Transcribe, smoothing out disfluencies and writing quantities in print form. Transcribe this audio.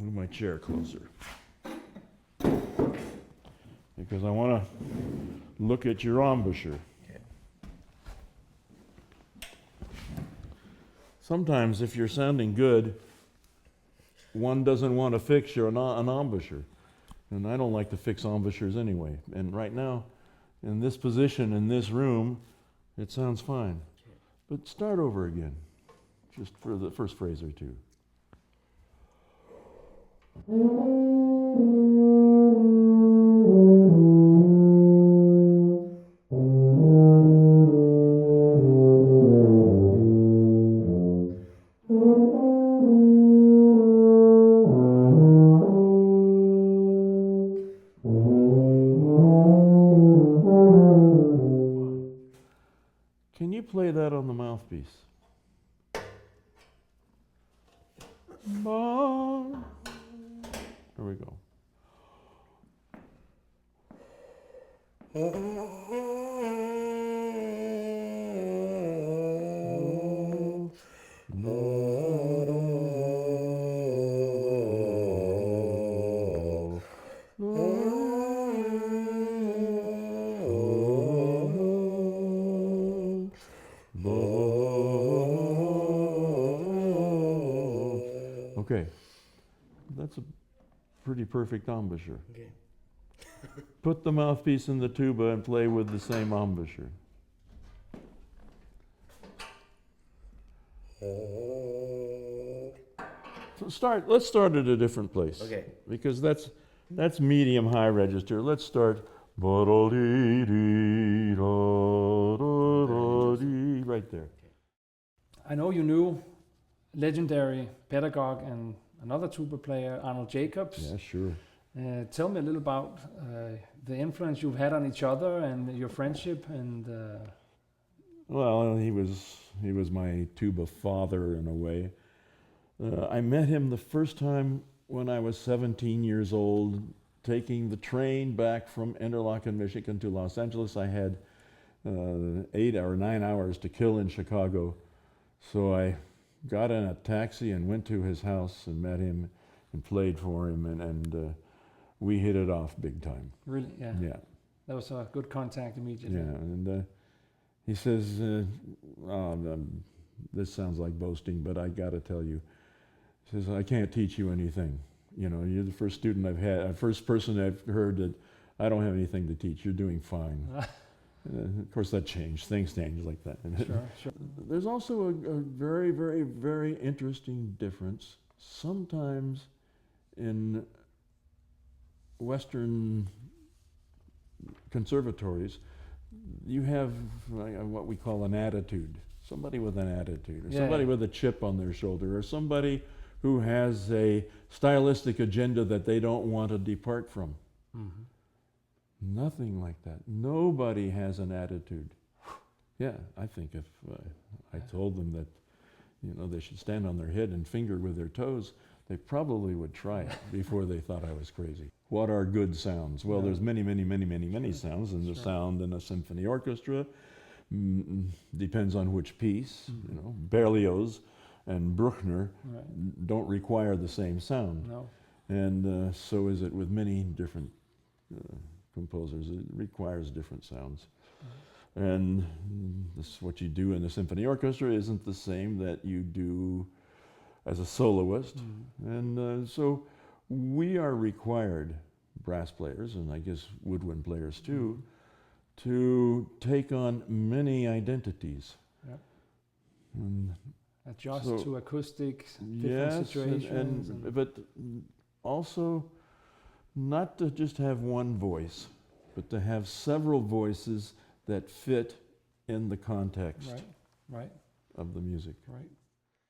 move my chair closer. Because I want to look at your embouchure. Okay. Sometimes if you're sounding good, one doesn't want to fix an embouchure. And I don't like to fix embouchures anyway. And right now, in this position, in this room, it sounds fine. Okay. But start over again, just for the first phrase or two. Can you play that on the mouthpiece? There we go. Okay, that's a pretty perfect embouchure. Okay. Put the mouthpiece in the tuba and play with the same embouchure. So let's start at a different place. Okay. Because that's medium high register. Let's start right there. I know you knew legendary pedagogue and another tuba player, Arnold Jacobs. Yeah, sure. Tell me a little about the influence you've had on each other and your friendship and. Well, he was my tuba father in a way. I met him the first time when I was 17 years old, taking the train back from Interlaken, Michigan to Los Angeles. I had 8 or 9 hours to kill in Chicago, so I got in a taxi and went to his house and met him and played for him, and we hit it off big time. Really? Yeah. Yeah. That was a good contact immediately. Yeah, and he says, this sounds like boasting, but I got to tell you, he says, I can't teach you anything. You know, you're the first student I've had, first person I've heard that I don't have anything to teach. You're doing fine. Of course, that changed. Things changed like that. Sure, sure. There's also a very, very, very interesting difference. Sometimes in Western conservatories, you have what we call an attitude. Somebody with an attitude, or somebody with a chip on their shoulder, or somebody who has a stylistic agenda that they don't want to depart from. Mm-hmm. Nothing like that. Nobody has an attitude. Yeah, I think if I told them that, you know, they should stand on their head and finger with their toes, they probably would try it before they thought I was crazy. What are good sounds? Well, there's many, many, many, many, many sounds, and the sound in a symphony orchestra depends on which piece. You know, Berlioz and Bruckner don't require the same sound. No. And so is it with many different composers. It requires different sounds. And this, what you do in the symphony orchestra isn't the same that you do as a soloist. And so we are required, brass players, and I guess woodwind players too, to take on many identities. And adjust so, to acoustics, different situations. But also not to just have one voice, but to have several voices that fit in the context right. of the music. Right.